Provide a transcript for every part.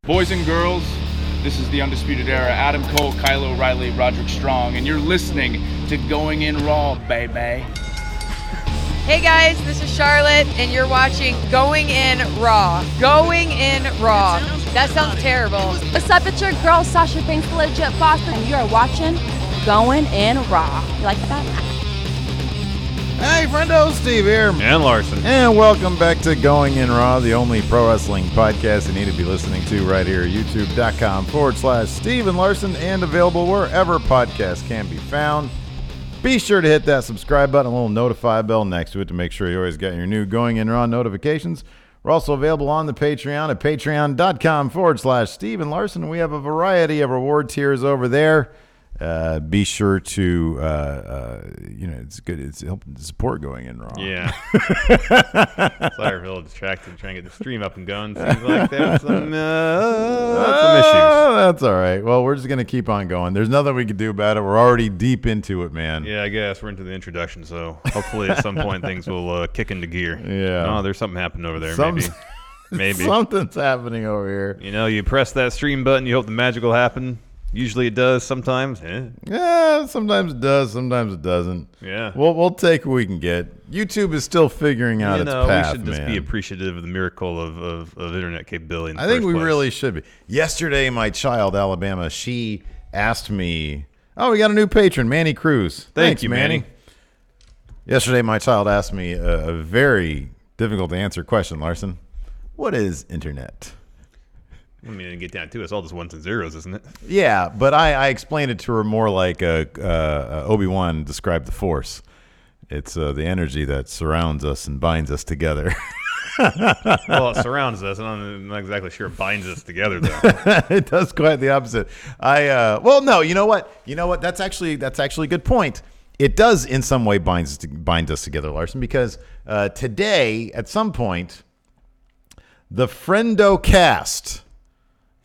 Boys and girls, this is the Undisputed Era. Adam Cole, Kyle O'Reilly, Roderick Strong, and you're listening to Going In Raw, baby. Hey guys, this is Charlotte, and you're watching Going In Raw. Going In Raw. That sounds terrible. What's up? It's your girl, Sasha Banks, the legit boss, and you are watching Going In Raw. You like that? Hey, friendo, Steve here. And Larson. And welcome back to Going In Raw, the only pro wrestling podcast you need to be listening to right here at youtube.com/Steve and Larson, and available wherever podcasts can be found. Be sure to hit that subscribe button, a little notify bell next to it to make sure you always get your new Going In Raw notifications. We're also available on the Patreon at patreon.com/Steve and Larson. We have a variety of reward tiers over there. Be sure to, it's good. It's helping to support Going In Raw. Yeah. Sorry, we're a little distracted trying to get the stream up and going. Seems like there's some issues. That's all right. Well, we're just going to keep on going. There's nothing we can do about it. We're already deep into it, man. Yeah, I guess. We're into the introduction, so hopefully at some point things will kick into gear. Yeah. Oh, there's something happening over there, maybe. Something's happening over here. You know, you press that stream button, you hope the magic will happen. Usually it does. Sometimes, Yeah, sometimes it does. Sometimes it doesn't. Yeah. We'll take what we can get. YouTube is still figuring out its path, we should just be appreciative of the miracle of internet capability in the I think first we place. really should be. Yesterday, my child, Alabama, she asked me, we got a new patron, Manny Cruz. Thank you, Manny. Yesterday, my child asked me a very difficult to answer question, Larson. What is internet? I mean, to get down to it, it's all just ones and zeros, isn't it? Yeah, but I explained it to her more like Obi-Wan described the Force. It's the energy that surrounds us and binds us together. Well, it surrounds us, and I'm not exactly sure it binds us together, though. It does quite the opposite. No, you know what? That's actually a good point. It does in some way bind us together, Larson, because today at some point the Friendo Cast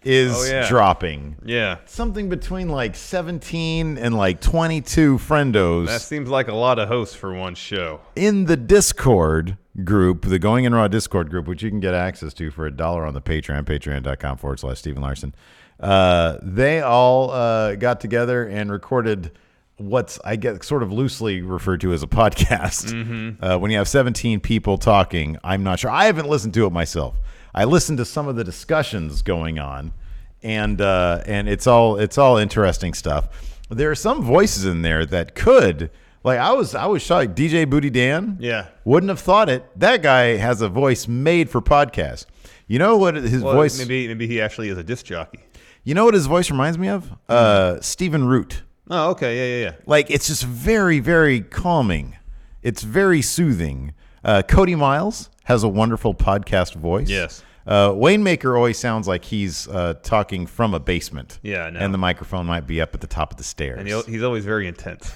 is dropping. Yeah. Something between like 17 and like 22 friendos. That seems like a lot of hosts for one show. In the Discord group, the Going In Raw Discord group, which you can get access to for $1 on the Patreon, patreon.com/Stephen Larson. They all got together and recorded what's, I guess, sort of loosely referred to as a podcast. Mm-hmm. When you have 17 people talking, I'm not sure. I haven't listened to it myself. I listened to some of the discussions going on, and it's all interesting stuff. There are some voices in there that could, like, I was shocked. DJ Booty Dan, wouldn't have thought it. That guy has a voice made for podcasts. You know what his voice? Maybe he actually is a disc jockey. You know what his voice reminds me of? Stephen Root. Oh, okay, yeah. Like, it's just very, very calming. It's very soothing. Cody Miles has a wonderful podcast voice. Yes. Waymaker always sounds like he's talking from a basement. Yeah, I know. And the microphone might be up at the top of the stairs. And he's always very intense.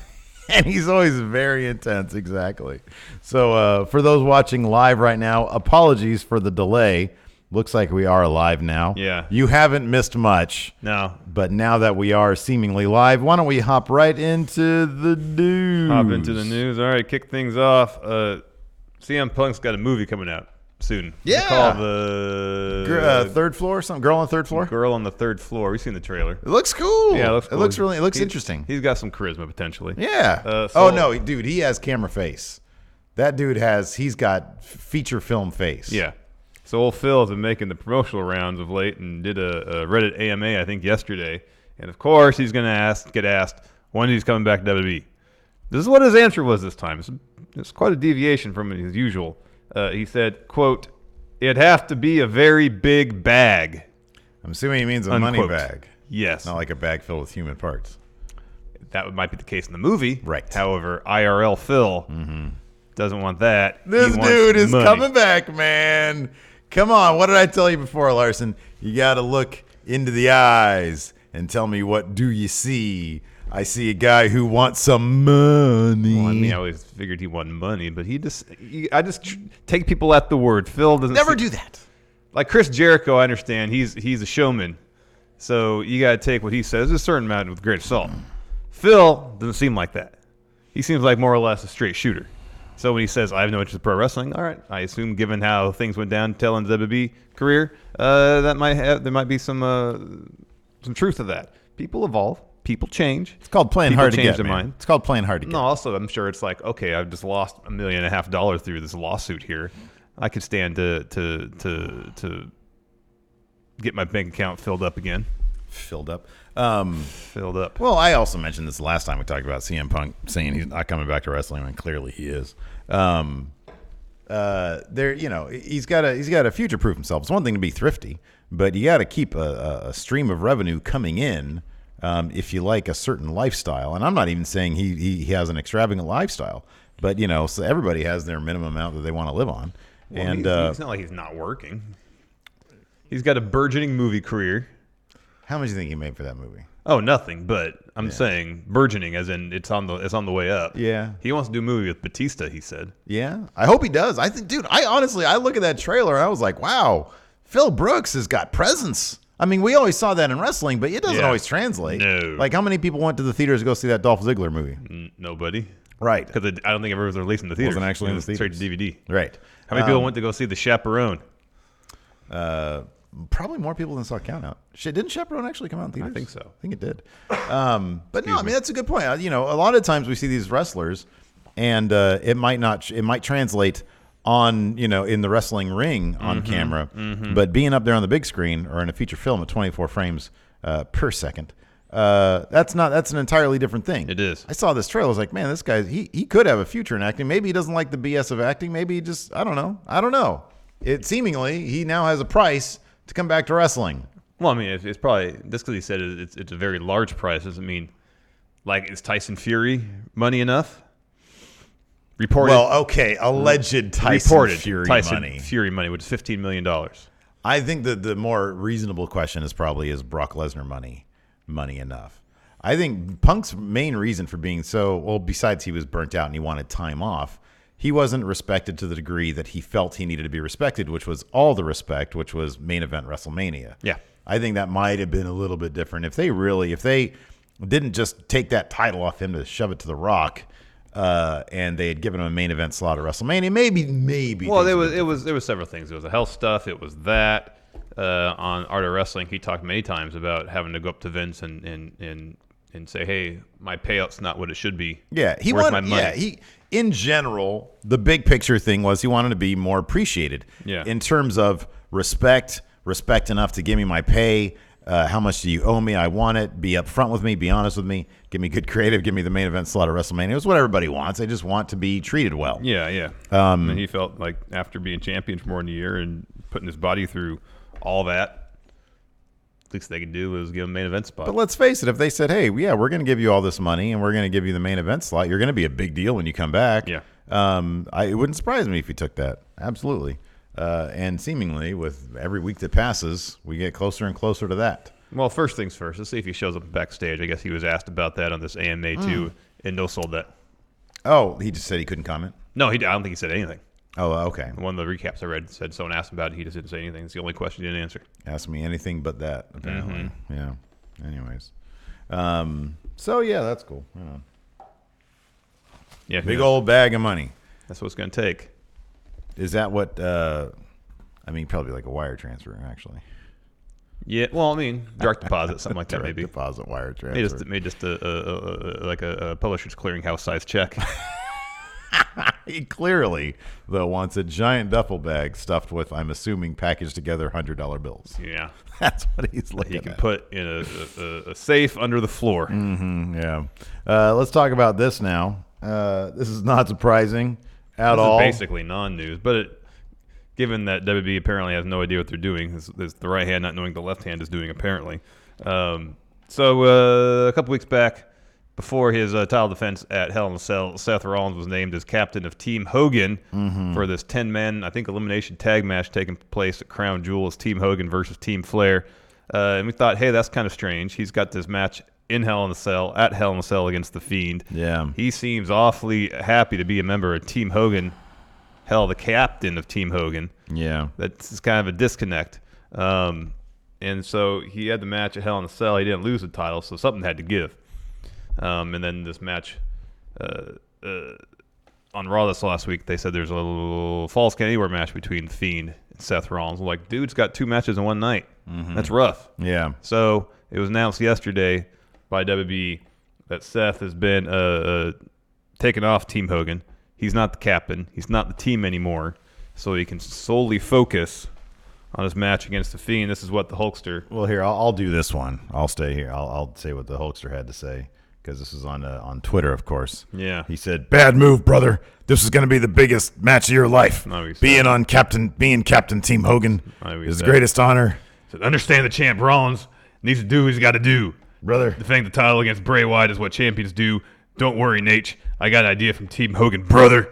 And he's always very intense, exactly. So for those watching live right now, apologies for the delay. Looks like we are live now. Yeah. You haven't missed much. No. But now that we are seemingly live, why don't we hop right into the news? Hop into the news. All right, kick things off. CM Punk's got a movie coming out soon. Yeah. It's called the Third Floor, something. Girl on the Third Floor. Girl on the Third Floor. We've seen the trailer. It looks cool. Yeah, it looks cool. It looks interesting. He's got some charisma potentially. Yeah. No, dude, he has camera face. That dude he's got feature film face. Yeah. So old Phil has been making the promotional rounds of late and did a Reddit AMA, I think, yesterday. And, of course, he's going to get asked when he's coming back to WWE. This is what his answer was this time. It's quite a deviation from his usual. He said, quote, "It'd have to be a very big bag." I'm assuming he means a unquote. money bag. Yes. Not like a bag filled with human parts. That might be the case in the movie. Right. However, IRL Phil doesn't want that. This dude is coming back, man. Come on. What did I tell you before, Larson? You got to look into the eyes and tell me, what do you see? I see a guy who wants some money. Well, I mean, I always figured he wanted money, but I just take people at the word. Phil doesn't never do that. Like Chris Jericho, I understand he's a showman, so you got to take what he says a certain amount with grain of salt. Phil doesn't seem like that. He seems like more or less a straight shooter. So when he says, I have no interest in pro wrestling, all right, I assume given how things went down tail end of the WWE career, there might be some truth to that. People evolve. People change. It's called playing People hard to change get, their man. mind. It's called playing hard to get. No, also, I'm sure it's like, okay, I've just lost $1.5 million through this lawsuit here. I could stand to get my bank account filled up again. Filled up. Filled up. Well, I also mentioned this last time we talked about CM Punk saying he's not coming back to wrestling when clearly he is. He's got to future-proof himself. It's one thing to be thrifty, but you got to keep a stream of revenue coming in if you like a certain lifestyle. And I'm not even saying he has an extravagant lifestyle, but so everybody has their minimum amount that they want to live on. Well, and it's not like he's not working. He's got a burgeoning movie career. How much do you think he made for that movie? Oh, nothing. But I'm saying burgeoning, as in it's on the way up. Yeah. He wants to do a movie with Batista. He said. Yeah, I hope he does. I think, dude. I look at that trailer and I was like, wow, Phil Brooks has got presence. I mean, we always saw that in wrestling, but it doesn't always translate. No. Like, how many people went to the theaters to go see that Dolph Ziggler movie? Nobody. Right. Because I don't think it ever was released in the theaters. Wasn't actually in the theaters. Straight to DVD. Right. How many people went to go see The Chaperone? Probably more people than saw Count Out. Shit, didn't Chaperone actually come out in theaters? I think so. I think it did. But no, I mean, that's a good point. A lot of times we see these wrestlers, and it might translate on, in the wrestling ring on camera, but being up there on the big screen or in a feature film at 24 frames per second, that's an entirely different thing. It is. I saw this trailer. I was like, man, this guy, he could have a future in acting. Maybe he doesn't like the BS of acting. Maybe he just, I don't know. It seemingly, he now has a price to come back to wrestling. Well, I mean, it's probably, just because he said it's a very large price doesn't mean, like, is Tyson Fury money enough? Reported. Well, okay, alleged Tyson Fury money. Fury money, which is $15 million. I think that the more reasonable question is Brock Lesnar money enough? I think Punk's main reason for being besides he was burnt out and he wanted time off, he wasn't respected to the degree that he felt he needed to be respected, which was all the respect, which was main event WrestleMania. Yeah. I think that might have been a little bit different. If they didn't just take that title off him to shove it to The Rock, and they had given him a main event slot at WrestleMania, maybe. Well, there was several things. There was the health stuff. It was that on Art of Wrestling. He talked many times about having to go up to Vince and say, "Hey, my payout's not what it should be." Yeah, he Where's wanted. my money? Yeah, in general, the big picture thing was he wanted to be more appreciated. Yeah. In terms of respect enough to give me my pay. How much do you owe me? I want it. Be upfront with me. Be honest with me. Give me good creative. Give me the main event slot at WrestleMania. It was what everybody wants. They just want to be treated well. Yeah. And he felt like after being champion for more than a year and putting his body through all that, least they could do was give him a main event spot. But let's face it, if they said, hey, yeah, we're going to give you all this money and we're going to give you the main event slot, you're going to be a big deal when you come back. Yeah. It wouldn't surprise me if he took that. Absolutely. And seemingly, with every week that passes, we get closer and closer to that. Well, first things first. Let's see if he shows up backstage. I guess he was asked about that on this AMA too, and no sold that. Oh, he just said he couldn't comment? No, I don't think he said anything. Oh, okay. One of the recaps I read said someone asked about it. He just didn't say anything. It's the only question he didn't answer. Asked me anything but that, apparently. Yeah. Anyways. So, yeah, that's cool. Right on. Yeah, Big old bag of money. That's what it's going to take. Is that what, probably like a wire transfer, actually. Yeah, well, I mean, direct deposit, something like that, Direct maybe. deposit, wire transfer. Maybe just a publisher's clearinghouse size check. He clearly, though, wants a giant duffel bag stuffed with, I'm assuming, packaged together $100 bills. Yeah. That's what he's looking at. He can put in a safe under the floor. Mm-hmm, yeah. Let's talk about this now. This is not surprising at all. This is basically non-news, but given that WWE apparently has no idea what they're doing, is the right hand not knowing the left hand is doing, apparently. So a couple weeks back, before his title defense at Hell in a Cell, Seth Rollins was named as captain of Team Hogan for this 10-man, I think, elimination tag match taking place at Crown Jewel as Team Hogan versus Team Flair. And we thought, hey, that's kind of strange. He's got this match in Hell in a Cell, at Hell in a Cell against The Fiend. Yeah. He seems awfully happy to be a member of Team Hogan. Hell, the captain of Team Hogan. Yeah. That's kind of a disconnect. And so he had the match at Hell in a Cell. He didn't lose the title, so something had to give. And then this match on Raw this last week, they said there's a little Falls Count Anywhere match between Fiend and Seth Rollins. I'm like, dude's got 2 matches in one night. That's rough. Yeah. So it was announced yesterday by WWE that Seth has been taken off Team Hogan. He's not the captain. He's not the team anymore. So he can solely focus on his match against the Fiend. This is what the Hulkster. Well, here, I'll do this one. I'll stay here. I'll say what the Hulkster had to say, because this is on Twitter, of course. Yeah. He said, "Bad move, brother. This is going to be the biggest match of your life. No, he being said. Captain Team Hogan No, he is the said. greatest honor, Said, understand the champ Rollins needs to do what he's got to do. brother." Defending the title against Bray Wyatt is what champions do. Don't worry, Nate. I got an idea from Team Hogan, brother.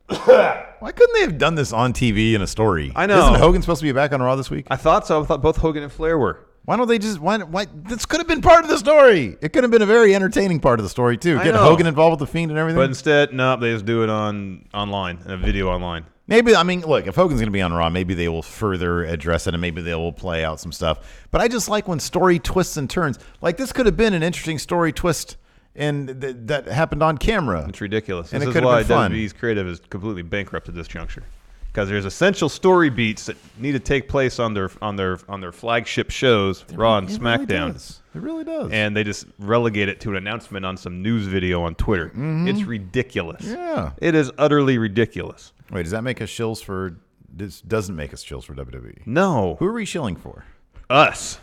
Why couldn't they have done this on TV in a story? I know. Isn't Hogan supposed to be back on Raw this week? I thought so. I thought both Hogan and Flair were. Why don't they just? Why? This could have been part of the story. It could have been a very entertaining part of the story too. I Get know. Hogan involved with the Fiend and everything. But instead, no, they just do it online, in a video online. Maybe, I mean, look, if Hogan's going to be on Raw, maybe they will further address it and maybe they will play out some stuff. But I just like when story twists and turns. Like, this could have been an interesting story twist and that happened on camera. It's ridiculous. And This it is could have why been fun. WWE's creative is completely bankrupt at this juncture. Because there's essential story beats that need to take place on their flagship shows, Raw and SmackDown. It really does. And they just relegate it to an announcement on some news video on Twitter. Mm-hmm. It's ridiculous. Yeah. It is utterly ridiculous. Wait, does that make us shills for? This doesn't make us shills for WWE. No. Who are we shilling for? Us.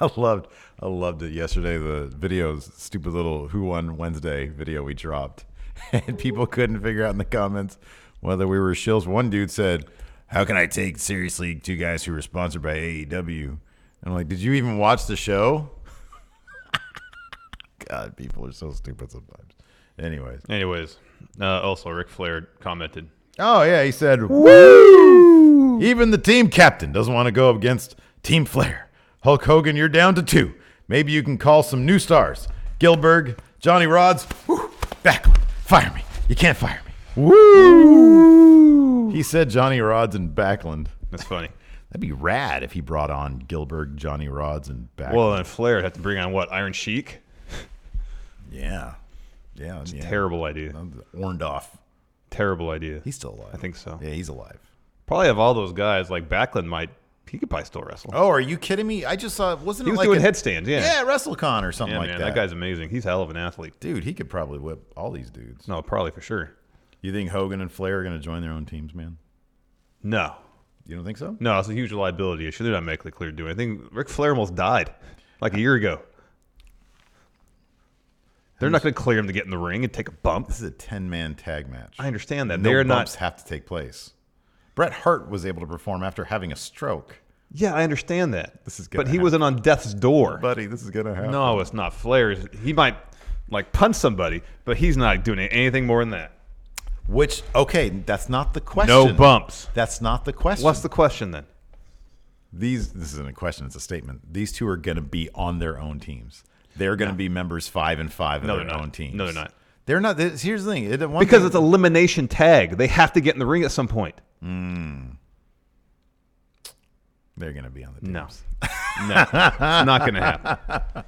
I loved it yesterday. The videos, stupid little Who Won Wednesday video we dropped, and people couldn't figure out in the comments whether we were shills. One dude said, "How can I take seriously 2 guys who were sponsored by AEW?" And I'm like, "Did you even watch the show?" God, people are so stupid sometimes. Anyways, Also, Ric Flair commented. oh yeah, he said, "Woo! Even the team captain doesn't want to go up against Team Flair. Hulk Hogan, you're down to 2. Maybe you can call some new stars. Gilbert, Johnny Rods, Backlund. Fire me. You can't fire me." Woo! He said Johnny Rods and Backlund. That's funny. That'd be rad if he brought on Gilbert, Johnny Rods, and Backlund. Well, then Flair had to bring on what? Iron Sheik? Yeah. Terrible idea. Orndorff. Terrible idea. He's still alive. I think so. Yeah, he's alive. Probably of all those guys, like Backlund he could probably still wrestle. Oh, are you kidding me? I just saw, wasn't He it was like doing a- headstands, yeah. Yeah, WrestleCon or something Yeah, like man, that. that guy's amazing. He's a hell of an athlete. Dude, he could probably whip all these dudes. No, probably for sure. You think Hogan and Flair are going to join their own teams, man? No. You don't think so? No, it's a huge liability issue. They're not medically clear to do anything. Ric Flair almost died like a year ago. They're not going to clear him to get in the ring and take a bump. This is a 10-man tag match. I understand that. No They're bumps not. have to take place. Bret Hart was able to perform after having a stroke. Yeah, I understand that. This is gonna but he wasn't on death's door. Buddy, this is going to happen. No, it's not. Flair, he might punch somebody, but he's not doing anything more than that. Which, okay, that's not the question. No bumps. That's not the question. What's the question then? This isn't a question, it's a statement. These two are going to be on their own teams. They're going to be members 5 and 5 of No, their they're not. own teams. No, they're not. They're not. Here's the thing. Because it's elimination tag. They have to get in the ring at some point. They're going to be on the teams. No. No. It's not going to happen.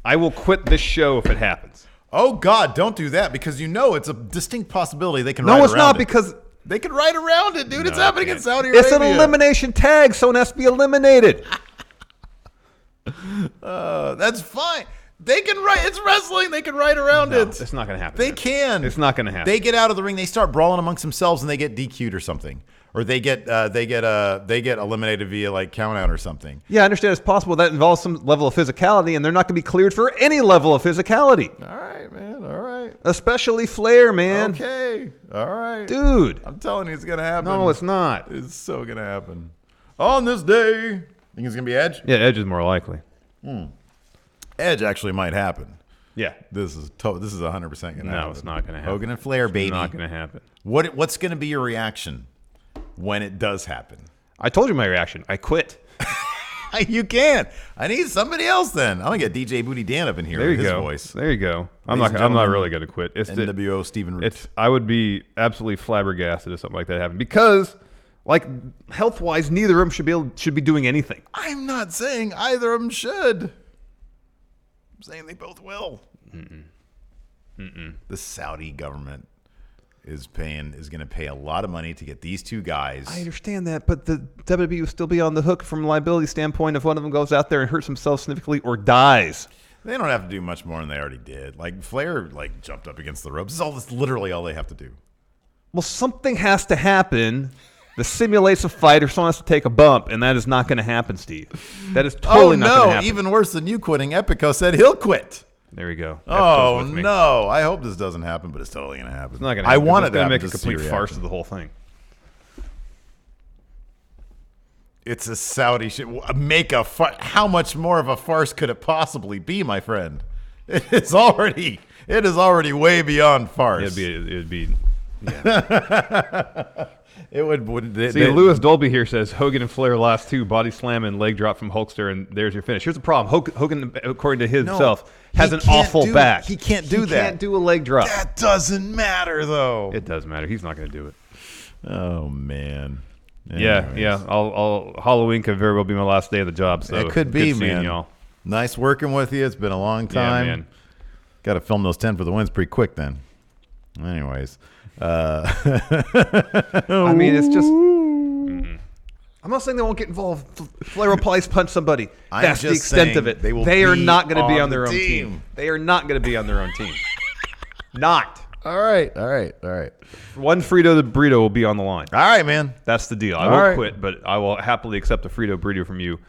I will quit this show if it happens. Oh, God, don't do that because it's a distinct possibility they can No, ride it's around not it. because They can ride around it, dude. It's No, happening in can't. Saudi Arabia. It's an elimination tag. Someone has to be eliminated. That's fine. They can ride. It's wrestling. They can ride around No, it. it's not going to happen. They man. can. It's not going to happen. They get out of the ring. They start brawling amongst themselves, and they get DQ'd or something, or they get eliminated via like count out or something. Yeah, I understand it's possible. That involves some level of physicality, and they're not going to be cleared for any level of physicality. All right, man. All right. Especially Flair, man. Okay. All right. Dude. I'm telling you, it's gonna happen. No, it's not. It's so gonna happen. On this day, think it's gonna be Edge. Yeah, Edge is more likely. Edge actually might happen. Yeah. This is 100% gonna happen. No, it's not going to happen. Hogan and Flair, baby. It's not going to happen. What's gonna be your reaction when it does happen? I told you my reaction. I quit. You can't. I need somebody else then. I'm gonna get DJ Booty Dan up in here There with you his go. voice. There you go. I'm Ladies not and gentlemen, really going to quit. It's NWO Steven Root. I would be absolutely flabbergasted if something like that happened because, like, health wise, neither of them should be doing anything. I'm not saying either of them should. I'm saying they both will. The Saudi government is going to pay a lot of money to get these two guys. I understand that, but the WWE will still be on the hook from a liability standpoint if one of them goes out there and hurts himself significantly or dies. They don't have to do much more than they already did. Like Flair, jumped up against the ropes. This is literally all they have to do. Well, something has to happen that simulates a fight, or someone has to take a bump, and that is not going to happen, Steve. That is totally not going to happen. Even worse than you quitting. Epico said he'll quit. There we go. Oh, no. I hope this doesn't happen, but it's totally going to happen. It's not going to happen. I want it to make a complete farce of the whole thing. It's a Saudi shit. How much more of a farce could it possibly be, my friend? It is already way beyond farce. It'd be yeah. It would. Lewis Dolby here says Hogan and Flair last two, body slam and leg drop from Hulkster, and there's your finish. Here's the problem. Hogan, according to himself, has an awful back. He can't do that. He can't do a leg drop. That doesn't matter, though. It does matter. He's not going to do it. Oh, man. Anyways. Yeah. Halloween could very well be my last day of the job. So it could be, good man. y'all. Nice working with you. It's been a long time. Yeah, man. Got to film those 10 for the wins pretty quick then. Anyways. I mean, it's just... I'm not saying they won't get involved. Flair will probably punch somebody. That's the extent of it. They are not going to be on their own team. They are not going to be on their own team. Not. All right. One Frito the burrito will be on the line. All right, man. That's the deal. I won't quit, but I will happily accept a Frito burrito from you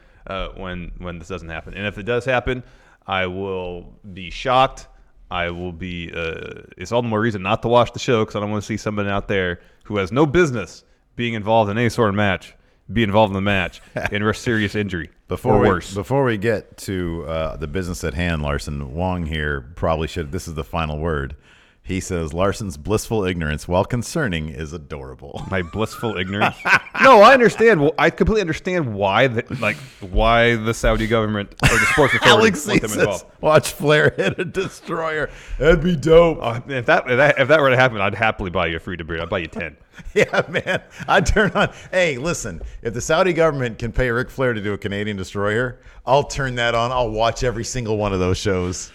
when this doesn't happen. And if it does happen, I will be shocked. I will be. It's all the more reason not to watch the show because I don't want to see somebody out there who has no business being involved in any sort of match be involved in the match in serious injury or worse. Before we get to the business at hand, Larson, Wong here probably should. This is the final word. He says Larson's blissful ignorance, while concerning, is adorable. My blissful ignorance? No, I understand. Well, I completely understand why the Saudi government or the sports authority want them involved. Watch Flair hit a destroyer. That'd be dope. If that were to happen, I'd happily buy you a free burrito. I'd buy you 10. Yeah, man. I'd turn on. Hey, listen. If the Saudi government can pay Ric Flair to do a Canadian destroyer, I'll turn that on. I'll watch every single one of those shows.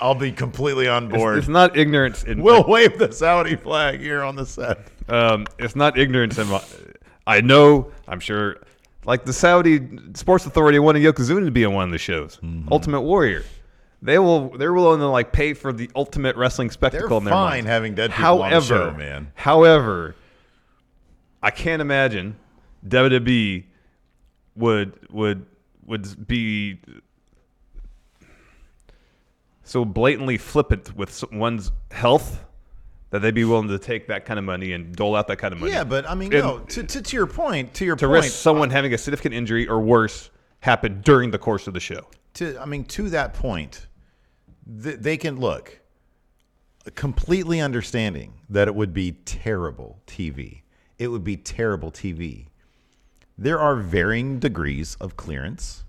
I'll be completely on board. It's not ignorance. We'll wave the Saudi flag here on the set. It's not ignorance. I know, I'm sure, like the Saudi Sports Authority wanted Yokozuna to be on one of the shows. Mm-hmm. Ultimate Warrior. They're willing to pay for the ultimate wrestling spectacle in their mind. They're fine having dead people on the show, man. However, I can't imagine WWE would be so blatantly flippant with one's health that they'd be willing to take that kind of money and dole out that kind of money. Yeah, but I mean, to your point, to risk someone having a significant injury or worse happen during the course of the show. To that point, they can look completely understanding that it would be terrible TV. It would be terrible TV. There are varying degrees of clearance,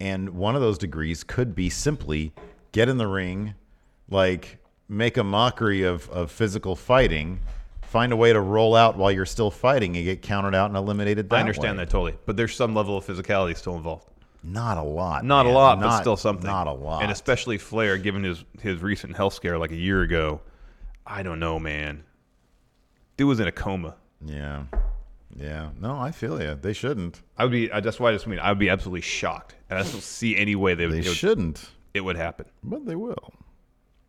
and one of those degrees could be simply get in the ring, make a mockery of physical fighting, find a way to roll out while you're still fighting and get counted out and eliminated that way. I understand that totally, but there's some level of physicality still involved. Not a lot. Not a lot, but still something. Not a lot. And especially Flair, given his recent health scare a year ago. I don't know, man. Dude was in a coma. Yeah. No, I feel you. They shouldn't. That's why I would be absolutely shocked. And I just don't see any way they shouldn't. It would happen. But they will.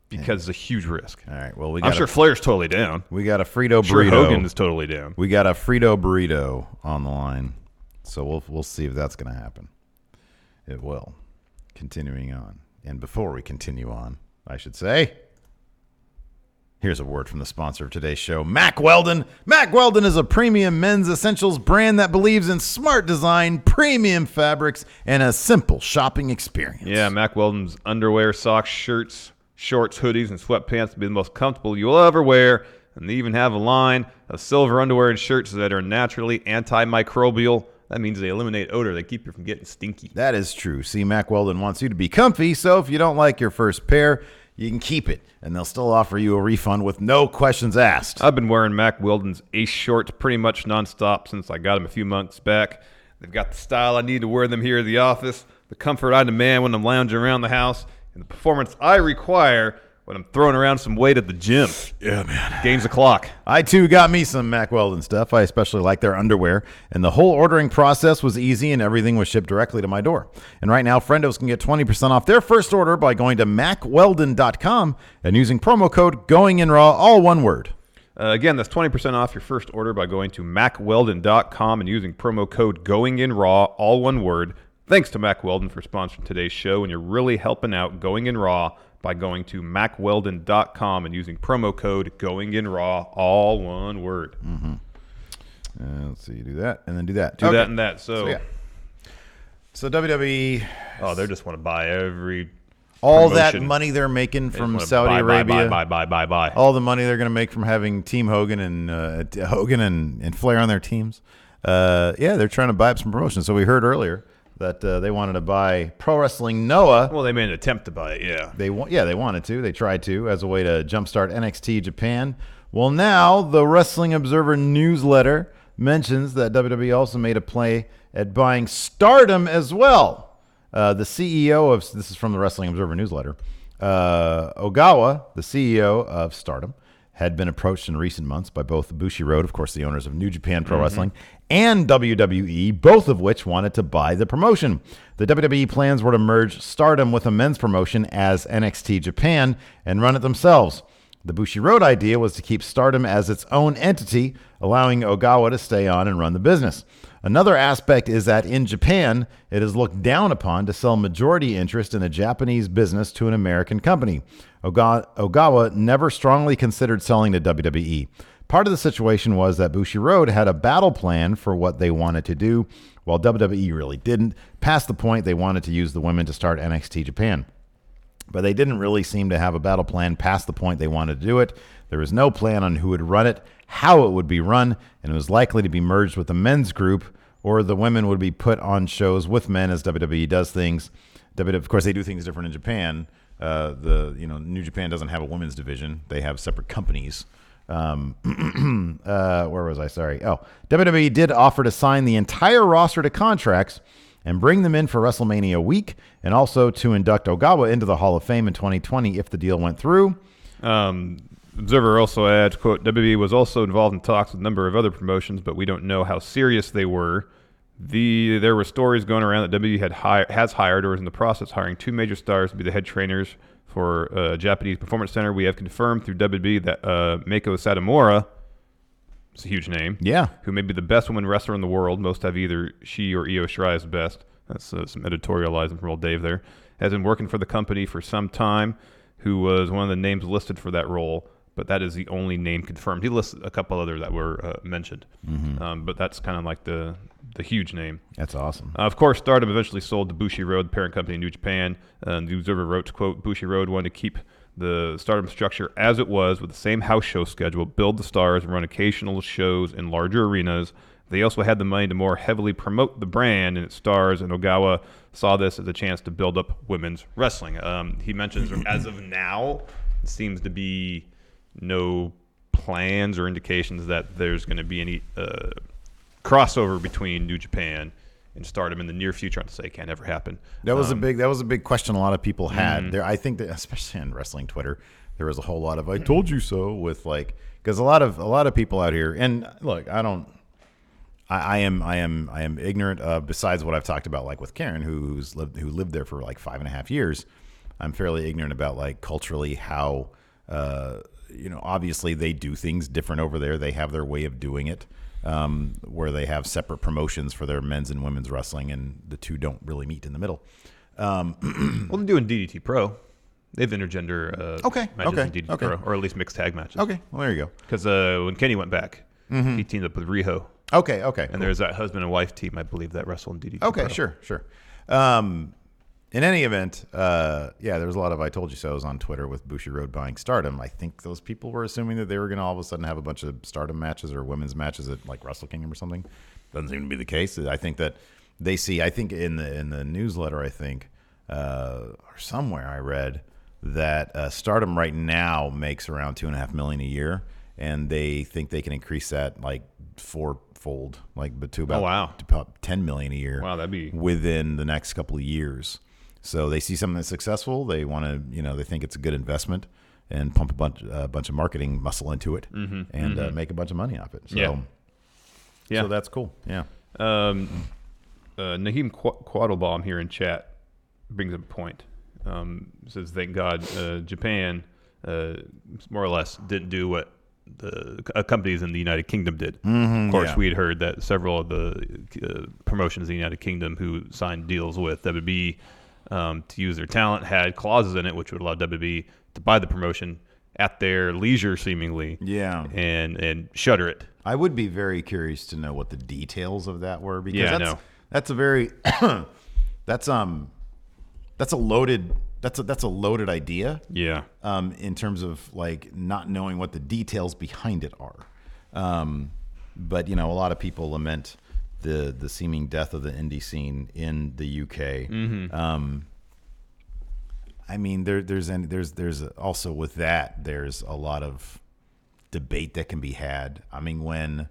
Because it's a huge risk. All right. Well, I'm sure Flair's totally down. We got a Frito burrito. Sure, Hogan is totally down. We got a Frito burrito on the line. So we'll see if that's going to happen. It will. Continuing on. And before we continue on, I should say, here's a word from the sponsor of today's show, Mack Weldon. Mack Weldon is a premium men's essentials brand that believes in smart design, premium fabrics, and a simple shopping experience. Yeah, Mack Weldon's underwear, socks, shirts, shorts, hoodies, and sweatpants will be the most comfortable you'll ever wear. And they even have a line of silver underwear and shirts that are naturally antimicrobial. That means they eliminate odor. They keep you from getting stinky. That is true. See, Mack Weldon wants you to be comfy, so if you don't like your first pair, you can keep it, and they'll still offer you a refund with no questions asked. I've been wearing Mack Weldon's Ace shorts pretty much nonstop since I got them a few months back. They've got the style I need to wear them here at the office, the comfort I demand when I'm lounging around the house, and the performance I require when I'm throwing around some weight at the gym. Yeah, man. Game's the clock. I, too, got me some Mack Weldon stuff. I especially like their underwear. And the whole ordering process was easy, and everything was shipped directly to my door. And right now, Friendos can get 20% off their first order by going to MackWeldon.com and using promo code GOINGINRAW, all one word. Again, that's 20% off your first order by going to MackWeldon.com and using promo code GOINGINRAW, all one word. Thanks to Mack Weldon for sponsoring today's show, and you're really helping out Going In Raw by going to MackWeldon.com and using promo code GOINGINRAW, all one word. Mm-hmm. Let's see, do that, and then do that. Do that and that. So WWE... Oh, they just want to buy every... All promotion. that money they're making from Saudi Saudi Arabia. Buy. All the money they're going to make from having Team Hogan and Flair on their teams. They're trying to buy up some promotions. So we heard earlier that they wanted to buy Pro Wrestling Noah. Well, they made an attempt to buy it, yeah. They wanted to. They tried to as a way to jumpstart NXT Japan. Well, now the Wrestling Observer newsletter mentions that WWE also made a play at buying Stardom as well. The CEO of, this is from the Wrestling Observer newsletter, Ogawa, the CEO of Stardom, had been approached in recent months by both Bushiroad, of course, the owners of New Japan Pro Wrestling, and WWE, both of which wanted to buy the promotion. The WWE plans were to merge Stardom with a men's promotion as NXT Japan and run it themselves. The Bushiroad idea was to keep Stardom as its own entity, allowing Ogawa to stay on and run the business. Another aspect is that in Japan, it is looked down upon to sell majority interest in a Japanese business to an American company. Ogawa never strongly considered selling to WWE. Part of the situation was that Bushiroad had a battle plan for what they wanted to do, while WWE really didn't, past the point they wanted to use the women to start NXT Japan. But they didn't really seem to have a battle plan past the point they wanted to do it. There was no plan on who would run it, how it would be run, and it was likely to be merged with the men's group, or the women would be put on shows with men as WWE does things. Of course, they do things different in Japan. New Japan doesn't have a women's division. They have separate companies. Where was I? Sorry. WWE did offer to sign the entire roster to contracts and bring them in for WrestleMania week, and also to induct Ogawa into the Hall of Fame in 2020 if the deal went through. Observer also adds, quote, WWE was also involved in talks with a number of other promotions, but we don't know how serious they were. There were stories going around that WWE has hired or is in the process of hiring 2 major stars to be the head trainers for Japanese Performance Center. We have confirmed through WWE that Meiko Satomura, it's a huge name, who may be the best woman wrestler in the world, most have either she or Io Shirai as best, that's some editorializing from old Dave there, has been working for the company for some time, who was one of the names listed for that role, but that is the only name confirmed. He lists a couple other that were mentioned, but that's kind of like the huge name. That's awesome. Of course, Stardom eventually sold to Bushiroad, the parent company in New Japan. The Observer wrote, quote, Bushiroad wanted to keep the Stardom structure as it was with the same house show schedule, build the stars, and run occasional shows in larger arenas. They also had the money to more heavily promote the brand and its stars, and Ogawa saw this as a chance to build up women's wrestling. He mentions, as of now, it seems to be no plans or indications that there's going to be any crossover between New Japan and Stardom in the near future. I'd say it can't ever happen. That was a big question a lot of people had. There, I think that especially on wrestling Twitter, there was a whole lot of "I told you so" with because a lot of people out here. And look, I am ignorant. Besides what I've talked about, with Karen, who lived there for 5.5 years, I'm fairly ignorant about culturally how obviously they do things different over there. They have their way of doing it. Where they have separate promotions for their men's and women's wrestling, and the two don't really meet in the middle. Well, they're doing DDT Pro. They have intergender matches in DDT Pro, or at least mixed tag matches. Okay, well, there you go. Because when Kenny went back, he teamed up with Riho. Okay. And there's that husband and wife team, I believe, that wrestle in DDT Pro. Okay, sure. In any event, there was a lot of "I told you so's" on Twitter with Bushiroad buying Stardom. I think those people were assuming that they were going to all of a sudden have a bunch of Stardom matches or women's matches at Wrestle Kingdom or something. Doesn't seem to be the case. I think that they see. I think in the newsletter, or somewhere I read that Stardom right now makes around $2.5 million a year, and they think they can increase that fourfold, to about $10 million a year. Wow, that'd be within the next couple of years. So they see something that's successful. They want to, they think it's a good investment, and pump a bunch of marketing muscle into it and make a bunch of money off it. So, so that's cool. Yeah. Naheem Quattlebaum here in chat brings up a point. Says, thank God Japan more or less didn't do what the companies in the United Kingdom did. Of course, we had heard that several of the promotions in the United Kingdom who signed deals with WWE to use their talent had clauses in it which would allow WWE to buy the promotion at their leisure, seemingly. Yeah. And shutter it. I would be very curious to know what the details of that were, because that's a very that's a loaded idea. Yeah. In terms of like not knowing what the details behind it are. But a lot of people lament the seeming death of the indie scene in the UK. I mean, there's also with that, there's a lot of debate that can be had. I mean, when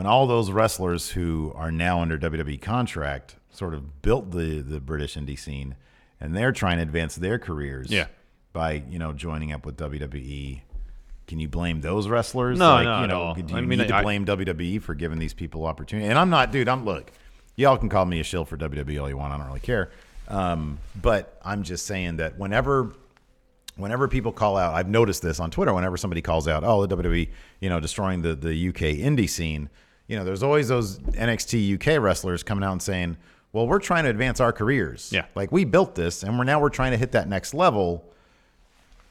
all those wrestlers who are now under WWE contract sort of built the British indie scene, and they're trying to advance their careers by joining up with WWE. Can you blame those wrestlers? No, not at all. Do you need to blame WWE for giving these people opportunity? And I'm not, dude. Look, y'all can call me a shill for WWE all you want. I don't really care. But I'm just saying that whenever people call out, I've noticed this on Twitter. Whenever somebody calls out, "Oh, the WWE, destroying the UK indie scene," there's always those NXT UK wrestlers coming out and saying, well, we're trying to advance our careers. Yeah. Like, we built this, and we're trying to hit that next level.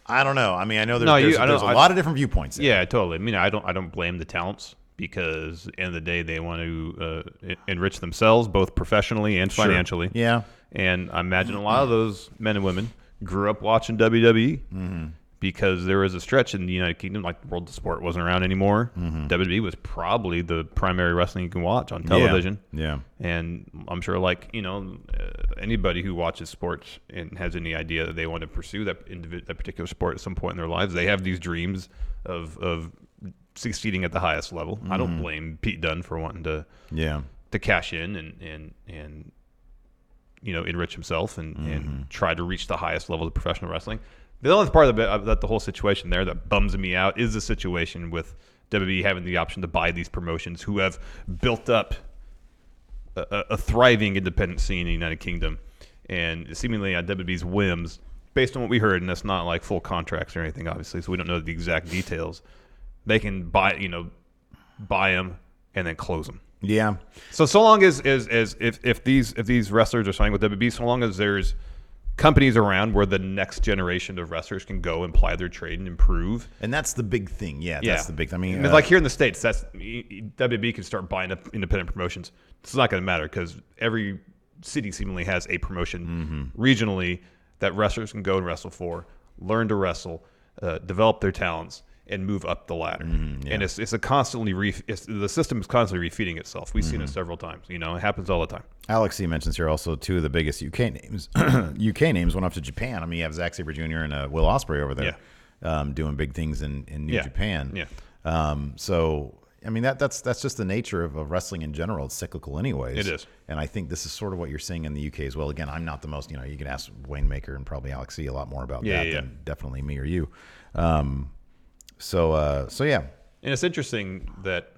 I don't know. I mean, I know there's a lot of different viewpoints there. Yeah, totally. I mean, I don't blame the talents, because at the end of the day, they want to enrich themselves, both professionally and financially. Sure. Yeah. And I imagine a lot of those men and women grew up watching WWE because there was a stretch in the United Kingdom, like World of Sport wasn't around anymore. WWE was probably the primary wrestling you can watch on television. Yeah. And I'm sure, like, anybody who watches sports and has any idea that they want to pursue that particular sport at some point in their lives, they have these dreams of succeeding at the highest level. I don't blame Pete Dunne for wanting to cash in and enrich himself and try to reach the highest level of professional wrestling. The only part of that the whole situation there that bums me out is the situation with WWE having the option to buy these promotions who have built up a thriving independent scene in the United Kingdom, and seemingly on WWE's whims, based on what we heard, and that's not like full contracts or anything, obviously, so we don't know the exact details. They can buy them and then close them. Yeah. So long as if these wrestlers are signing with WWE, so long as there's companies around where the next generation of wrestlers can go and ply their trade and improve. And that's the big thing. Yeah, that's the big thing. I mean, like here in the States, that's WWE can start buying up independent promotions. It's not going to matter because every city seemingly has a promotion regionally that wrestlers can go and wrestle for, learn to wrestle, develop their talents, and move up the ladder. And it's a constantly the system is constantly refeeding itself. We've seen it several times. It happens all the time. Alex C mentions here also two of the biggest UK names. UK names went up to Japan. I mean, you have Zack Sabre Jr. and Will Ospreay over there, doing big things in New Japan. Yeah. So I mean that's just the nature of wrestling in general. It's cyclical, anyways. It is, and I think this is sort of what you're seeing in the UK as well. Again, I'm not the most. You can ask Wayne Maker and probably Alex C a lot more about that than definitely me or you. So yeah. And it's interesting that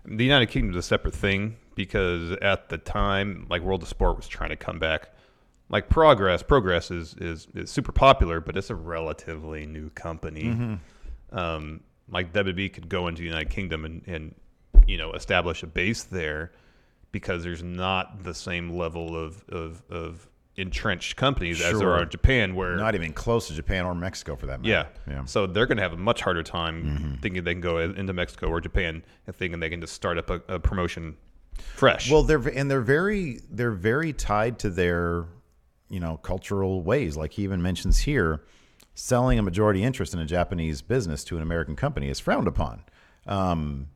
the United Kingdom is a separate thing because at the time, like World of Sport was trying to come back. Like Progress is super popular, but it's a relatively new company. Like WWE could go into the United Kingdom and establish a base there because there's not the same level of entrenched companies as there are in Japan, where not even close to Japan or Mexico for that matter. Yeah. So they're going to have a much harder time thinking they can go into Mexico or Japan and thinking they can just start up a promotion fresh. Well, they're very tied to their cultural ways. Like he even mentions here, selling a majority interest in a Japanese business to an American company is frowned upon. I mean,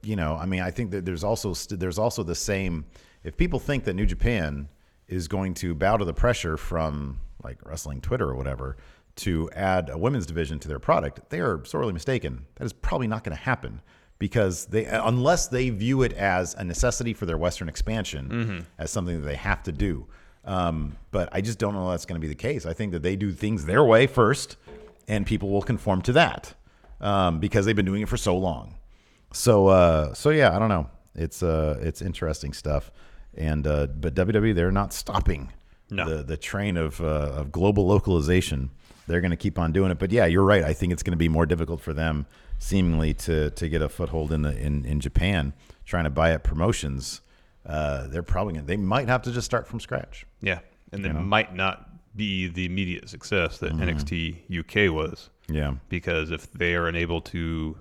I think that there's also the same. If people think that New Japan is going to bow to the pressure from like Wrestling Twitter or whatever to add a women's division to their product, they are sorely mistaken. That is probably not going to happen because unless they view it as a necessity for their Western expansion, as something that they have to do. But I just don't know that's going to be the case. I think that they do things their way first, and people will conform to that because they've been doing it for so long. So yeah, I don't know. It's interesting stuff, and but WWE, they're not stopping the train of global localization. They're going to keep on doing it. But yeah, you're right. I think it's going to be more difficult for them, seemingly, to get a foothold in Japan, trying to buy up promotions. They might have to just start from scratch. Yeah, and they might not be the immediate success that NXT UK was. Yeah, because if they are unable to,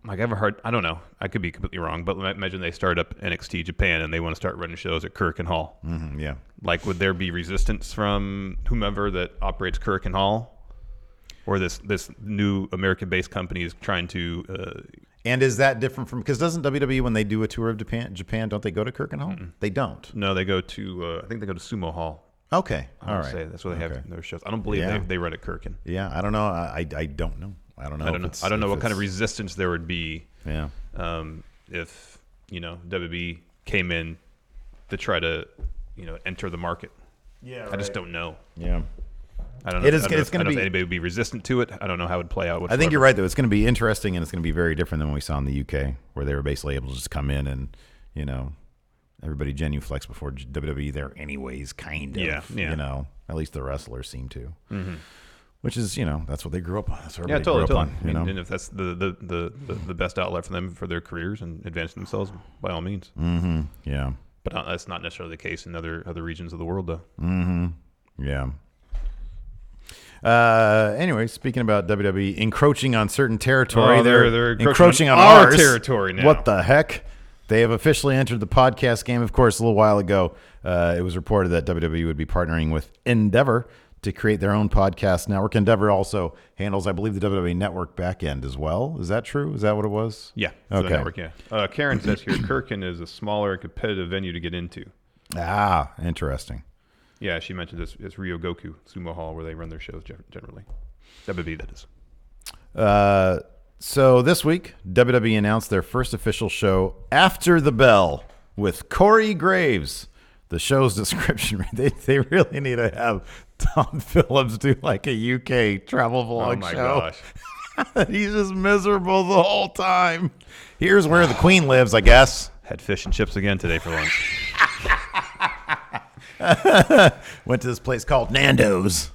like, I don't know, I could be completely wrong, but imagine they start up NXT Japan and they want to start running shows at Kirk and Hall. Yeah, like, would there be resistance from whomever that operates Kirk and Hall, or this new American-based company is trying to? And is that different from, because doesn't WWE, when they do a tour of Japan, don't they go to Kirk and Hall? They don't. No, they go to I think they go to Sumo Hall. Okay, all right. Say that's where they have their shows. I don't believe they run at Kirk. Yeah, I don't know. I don't know. I don't know. I don't know what kind of resistance there would be. Yeah. If WWE came in to try to enter the market. Yeah. Right. I just don't know. Yeah. I don't know. It's going to be. Anybody would be resistant to it. I don't know how it would play out. Whatsoever. I think you're right, though. It's going to be interesting, and it's going to be very different than what we saw in the UK, where they were basically able to just come in and everybody genuflex before WWE there anyways, kind of. Yeah. At least the wrestlers seem to. Mm-hmm. Which is, that's what they grew up on. That's what everybody grew up on. And if that's the best outlet for them for their careers and advancing themselves, by all means. Mm-hmm. Yeah. But that's not necessarily the case in other regions of the world, though. Mm-hmm. Yeah. Anyway, speaking about WWE encroaching on certain territory, they're encroaching on our territory now. What the heck? They have officially entered the podcast game. Of course, a little while ago, it was reported that WWE would be partnering with Endeavor to create their own podcast network. Endeavor also handles, I believe, the WWE Network backend as well. Is that true? Is that what it was? Yeah. Okay. The network, yeah. Karen says here, Kirkin is a smaller competitive venue to get into. Ah, interesting. Yeah, she mentioned this. It's Ryogoku Sumo Hall, where they run their shows generally. WWE, that is. So this week, WWE announced their first official show, After the Bell, with Corey Graves. The show's description, they really need to have Tom Phillips do like a UK travel vlog show. Gosh. He's just miserable the whole time. Here's where the Queen lives, I guess. Had fish and chips again today for lunch. Went to this place called Nando's.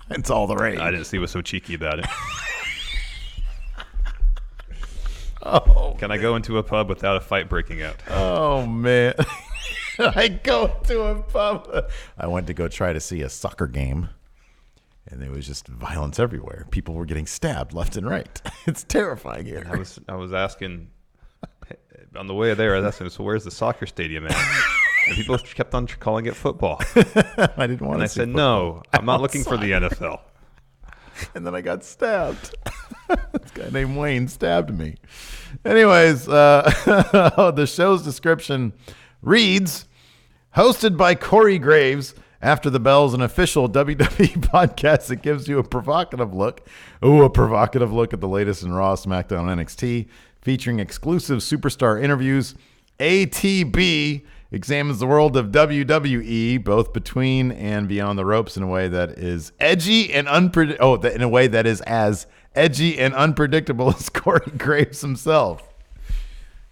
It's all the rage. I didn't see what's so cheeky about it. Can I go into a pub without a fight breaking out? Oh, man. I go to a pub. I went to go try to see a soccer game, and there was just violence everywhere. People were getting stabbed left and right. It's terrifying here. I was asking on the way there. I was asking, so where's the soccer stadium at? And people kept on calling it football. I didn't want to. And I said, no, I'm not looking for the NFL. And then I got stabbed. This guy named Wayne stabbed me. Anyways, the show's description reads, hosted by Corey Graves, After the Bell's an official WWE podcast that gives you a provocative look at the latest in Raw, SmackDown, and NXT, featuring exclusive superstar interviews. ATB examines the world of WWE, both between and beyond the ropes, in a way that is edgy and in a way that is as edgy and unpredictable as Corey Graves himself.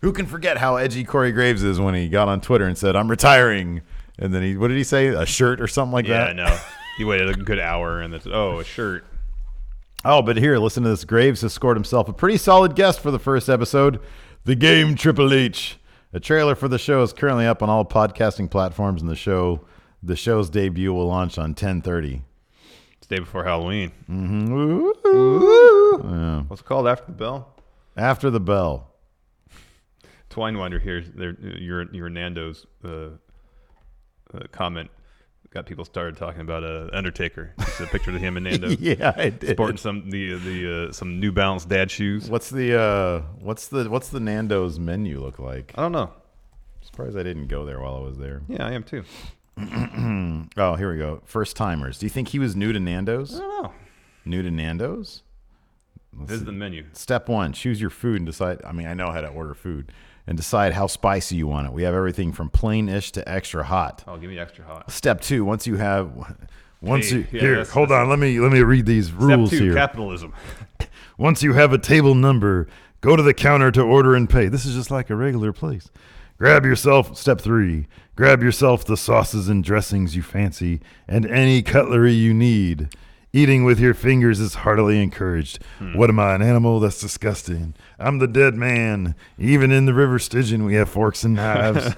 Who can forget how edgy Corey Graves is when he got on Twitter and said, "I'm retiring," and then what did he say? A shirt or something like that? Yeah, I know. He waited a good hour, and that's a shirt. Oh, but here, listen to this. Graves has scored himself a pretty solid guest for the first episode, The Game Triple H. A trailer for the show is currently up on all podcasting platforms, and the show's debut will launch on 10/30. It's the day before Halloween. Mm-hmm. Ooh. Yeah. What's it called? After the Bell? After the Bell. Twinewinder here, your Nando's comment got people started talking about Undertaker. It's a picture of him and Nando. Yeah, I did. Sporting some New Balance dad shoes. What's the Nando's menu look like? I don't know. Surprised I didn't go there while I was there. Yeah, I am too. Oh, here we go. First timers. Do you think he was new to Nando's? I don't know. New to Nando's? This is the menu. Step 1, choose your food and decide. I mean, I know how to order food. And decide how spicy you want it. We have everything from plain-ish to extra hot. Oh, give me extra hot. Step 2, once you have Hold on. Let me read these rules Step 2, here. capitalism. Once you have a table number, go to the counter to order and pay. This is just like a regular place. Step 3, grab yourself the sauces and dressings you fancy and any cutlery you need. Eating with your fingers is heartily encouraged. What am I, an animal? That's disgusting. I'm the dead man. Even in the river Stygian, we have forks and knives.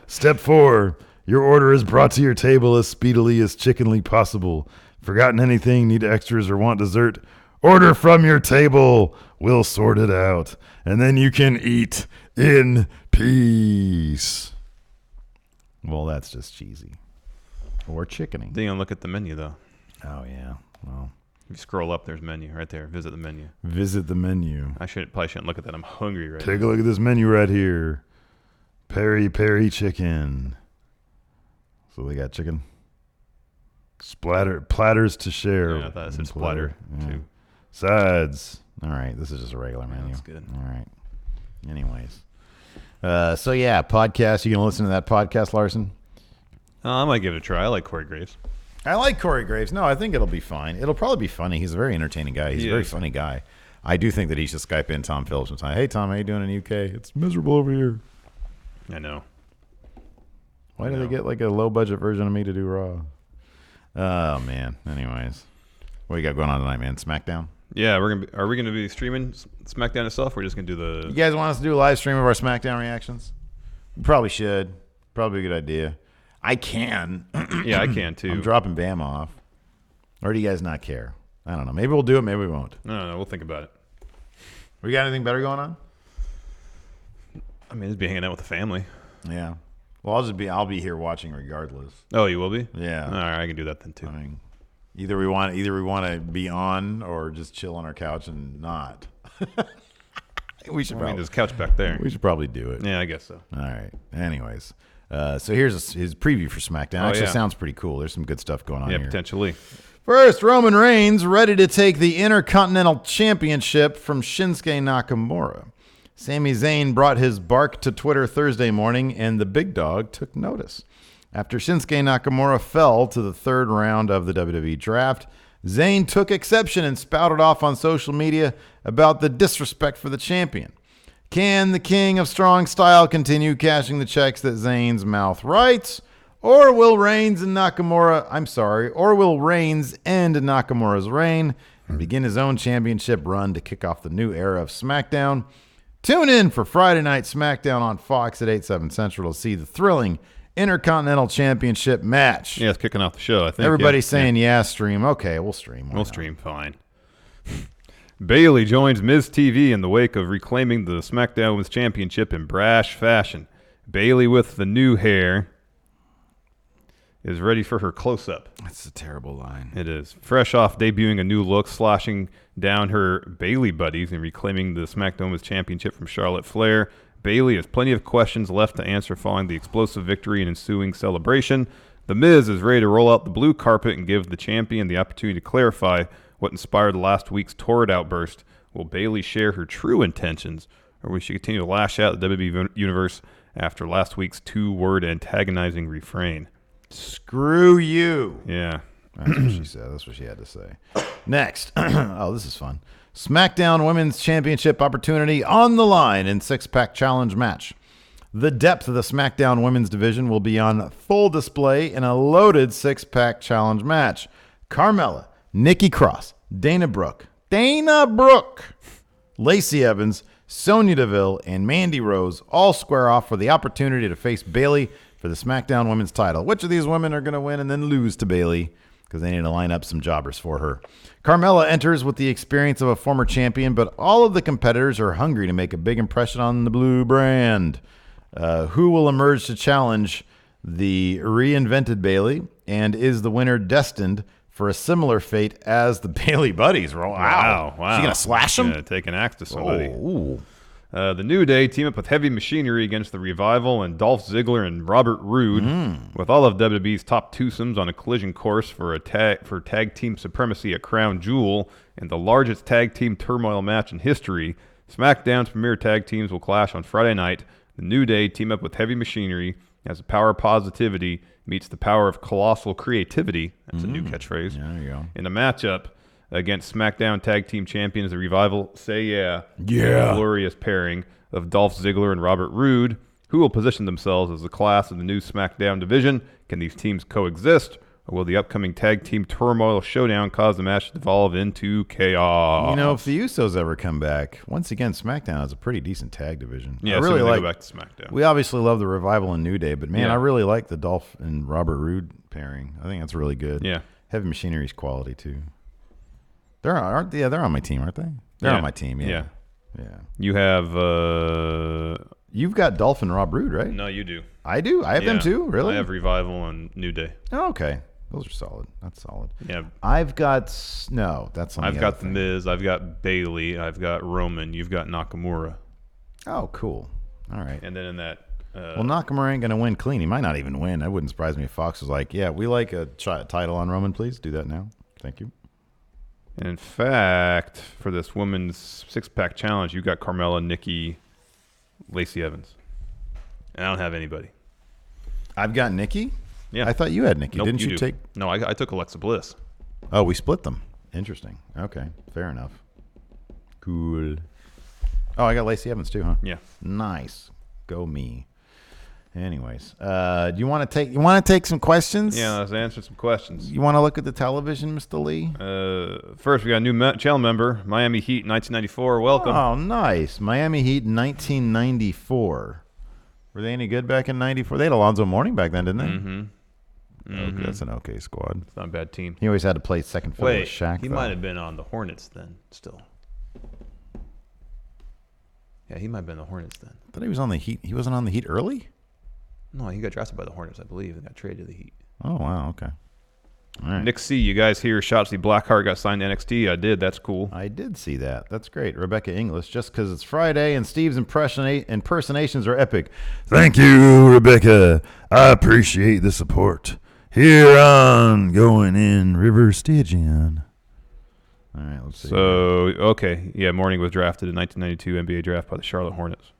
Step 4, your order is brought to your table as speedily as chickenly possible. Forgotten anything, need extras, or want dessert? Order from your table. We'll sort it out. And then you can eat in peace. Well, that's just cheesy. Or chickeny. Then you look at the menu, though. Oh, yeah. Well, If you scroll up, there's menu right there. Visit the menu. visit the menu. I probably shouldn't look at that. I'm hungry right Take a look at this menu right here. Peri Peri chicken. So they got chicken. Platters to share. Yeah, I thought it said splatter, too. Sides. All right, this is just a regular menu. That's good. All right. Anyways. So yeah, podcast. You gonna listen to that podcast, Larson? I might give it a try. I like Corey Graves. I like Corey Graves. No, I think it'll be fine. It'll probably be funny. He's a very entertaining guy. He's a very funny guy. I do think that he should Skype in Tom Phillips sometime. Hey, Tom, how you doing in the UK? It's miserable over here. I know. Why do they get like a low-budget version of me to do Raw? Oh, man. Anyways. What you got going on tonight, man? SmackDown? Yeah, are we gonna be streaming SmackDown itself? Or we're just gonna do the. You guys want us to do a live stream of our SmackDown reactions? We probably should. Probably a good idea. I can. Yeah, I can too. I'm dropping Bam off. Or do you guys not care? I don't know. Maybe we'll do it. Maybe we won't. No, we'll think about it. We got anything better going on? I mean, just be hanging out with the family. Yeah. Well, I'll be here watching regardless. Oh, you will be? Yeah. All right, I can do that then too. I mean, either we want to be on or just chill on our couch and not. We should there's a couch back there. We should probably do it. Yeah, I guess so. All right. Anyways, so here's his preview for SmackDown. Actually, sounds pretty cool. There's some good stuff going on here. Yeah, potentially. First, Roman Reigns ready to take the Intercontinental Championship from Shinsuke Nakamura. Sami Zayn brought his bark to Twitter Thursday morning, and the big dog took notice. After Shinsuke Nakamura fell to the third round of the WWE draft, Zayn took exception and spouted off on social media about the disrespect for the champion. Can the king of strong style continue cashing the checks that Zayn's mouth writes? Or will Reigns end Nakamura's reign and begin his own championship run to kick off the new era of SmackDown? Tune in for Friday Night SmackDown on Fox at 8/7 Central to see the thrilling Intercontinental Championship match. Yeah, it's kicking off the show, I think. Everybody's saying stream. Okay, we'll stream. We'll stream, fine. Bayley joins Miz TV in the wake of reclaiming the SmackDown Women's Championship in brash fashion. Bayley, with the new hair, is ready for her close-up. That's a terrible line. It is. Fresh off debuting a new look, sloshing down her Bayley buddies and reclaiming the SmackDown Women's Championship from Charlotte Flair, Bayley has plenty of questions left to answer following the explosive victory and ensuing celebration. The Miz is ready to roll out the blue carpet and give the champion the opportunity to clarify what inspired last week's torrid outburst. Will Bayley share her true intentions, or will she continue to lash out at the WWE Universe after last week's two-word antagonizing refrain? Screw you. Yeah. That's what she said. That's what she had to say. Next. Oh, this is fun. SmackDown Women's Championship opportunity on the line in six-pack challenge match. The depth of the SmackDown Women's division will be on full display in a loaded six-pack challenge match. Carmella, Nikki Cross, Dana Brooke, Lacey Evans, Sonya Deville, and Mandy Rose all square off for the opportunity to face Bayley for the SmackDown Women's title. Which of these women are going to win and then lose to Bayley? Because they need to line up some jobbers for her. Carmella enters with the experience of a former champion, but all of the competitors are hungry to make a big impression on the blue brand. Who will emerge to challenge the reinvented Bayley? And is the winner destined for a similar fate as the Bayley buddies? Wow. Wow. She going to slash them? Yeah, take an axe to somebody. Oh, The New Day team up with Heavy Machinery against the Revival and Dolph Ziggler and Robert Roode, with all of WWE's top twosomes on a collision course for tag team supremacy at Crown Jewel and the largest tag team turmoil match in history. SmackDown's premier tag teams will clash on Friday night. The New Day team up with Heavy Machinery as the power of positivity meets the power of colossal creativity. That's a new catchphrase. Yeah, there you go. In a matchup against SmackDown Tag Team Champions, The Revival, say yeah. Yeah. A glorious pairing of Dolph Ziggler and Robert Roode, who will position themselves as the class of the new SmackDown division. Can these teams coexist, or will the upcoming Tag Team Turmoil Showdown cause the match to devolve into chaos? You know, if the Usos ever come back, once again, SmackDown is a pretty decent tag division. Yeah, I really go like. back to SmackDown. We obviously love the Revival and New Day, but man, Yeah. I really like the Dolph and Robert Roode pairing. I think that's really good. Yeah. Heavy Machinery's quality too. They're on my team, aren't they? They're Yeah. on my team. Yeah. You have You've got Dolph and Rob Roode, right? no, you do. I do. I have them too. Really? I have Revival and New Day. Oh, okay. Those are solid. That's solid. Yeah. I've got that's on. I've the got other The thing. Miz. I've got Bailey. I've got Roman. You've got Nakamura. Oh, cool. All right. And then in that, Well, Nakamura ain't gonna win clean. He might not even win. That wouldn't surprise me if Fox was like, "Yeah, we like a title on Roman. Please do that now. Thank you." in fact, for this women's six-pack challenge, you got Carmella, Nikki, Lacey Evans. And I don't have anybody. I've got Nikki. Yeah. I thought you had Nikki. Nope, Didn't you do. take? No, I took Alexa Bliss. Oh, we split them. Interesting. Okay, fair enough. Cool. Oh, I got Lacey Evans too, huh? Yeah. Nice. Go me. Anyways, do you want to take some questions? Yeah, let's answer some questions. You want to look at the television, Mr. Lee? First, we got a new channel member, Miami Heat, 1994. Welcome. Oh, nice. Miami Heat, 1994. Were they any good back in '94? They had Alonzo Mourning back then, didn't they? Mm-hmm. Okay, that's an okay squad. It's not a bad team. He always had to play second fiddle with Shaq. he though. might have been on the Hornets then, still. Yeah, he might have been the Hornets then. I thought he was on the Heat. He wasn't on the Heat early? No, he got drafted by the Hornets, I believe, and got traded to the Heat. Oh, wow. Okay. All right. Nick C., you guys hear Shotzi Blackheart got signed to NXT? I did. That's cool. I did see that. That's great. Rebecca English, just because it's Friday and Steve's impersonations are epic. Thank you, Rebecca. I appreciate the support. Here on Going In River Stygian. All right, let's see. So, okay. Yeah, Mourning was drafted in 1992 NBA draft by the Charlotte Hornets.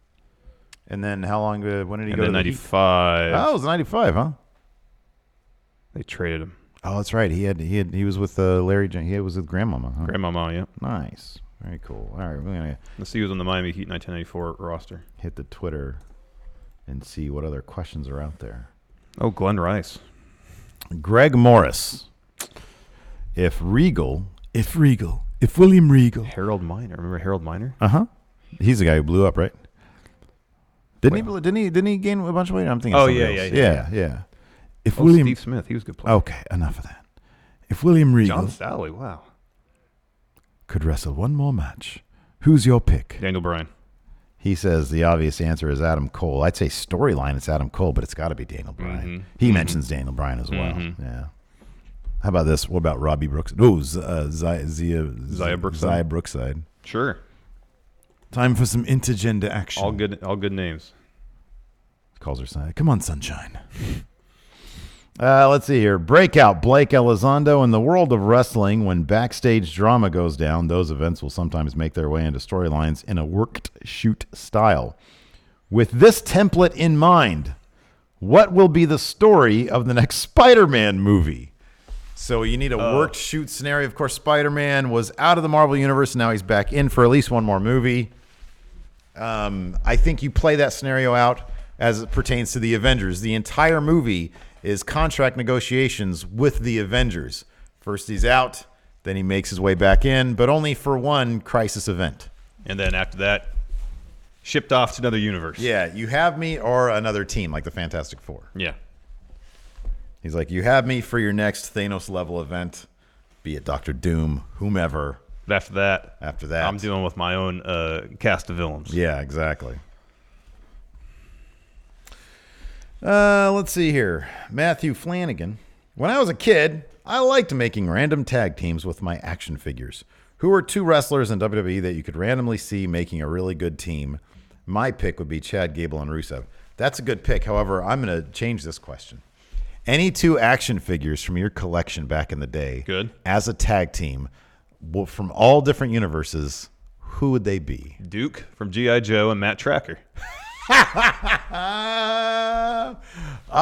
And then how long, when did he And go then to the Heat? 95. Oh, it was 95, huh? They traded him. Oh, that's right. He was with Larry. He was with Grandmama. Huh? Grandmama, yeah. Nice. Very cool. All right, we're gonna Let's see who's on the Miami Heat 1994 roster. hit the Twitter and see what other questions are out there. Oh, Glenn Rice. Greg Morris. If William Regal. Harold Miner. Remember Harold Miner? He's the guy who blew up, right? Didn't he gain a bunch of weight? I'm thinking. Oh, somebody yeah, else. Yeah. If Oh, William. Steve Smith. He was a good player. Okay, enough of that. If William Regal John Sally. Wow. could wrestle one more match, who's your pick? Daniel Bryan. He says the obvious answer is Adam Cole. I'd say storyline it's Adam Cole, but it's got to be Daniel Bryan. Mhm. He mentions Daniel Bryan as well. Mhm. Yeah. How about this? What about Robbie Brooks? Oh, Zaya Brookside. Zaya Brookside. Sure. Time for some intergender action. All good names. Calls her Zaya. Come on, sunshine. Let's see here. Breakout Blake Elizondo. In the world of wrestling, when backstage drama goes down, those events will sometimes make their way into storylines in a worked shoot style. With this template in mind, what will be the story of the next Spider-Man movie? So you need a worked shoot scenario. Of course, Spider-Man was out of the Marvel Universe, and now he's back in for at least one more movie. I think you play that scenario out as it pertains to the Avengers. The entire movie is contract negotiations with the Avengers. First he's out, then he makes his way back in, but only for one crisis event. And then after that, shipped off to another universe. Yeah, you have me or another team like the Fantastic Four. Yeah. He's like, you have me for your next Thanos-level event, be it Doctor Doom, whomever. After that, I'm dealing with my own cast of villains. Yeah, exactly. Let's see here. Matthew Flanagan. When I was a kid, I liked making random tag teams with my action figures. Who are two wrestlers in WWE that you could randomly see making a really good team? My pick would be Chad Gable and Rusev. That's a good pick. However, I'm going to change this question. Any two action figures from your collection back in the day, Good. as a tag team, from all different universes, who would they be? Duke from G.I. Joe and Matt Tracker.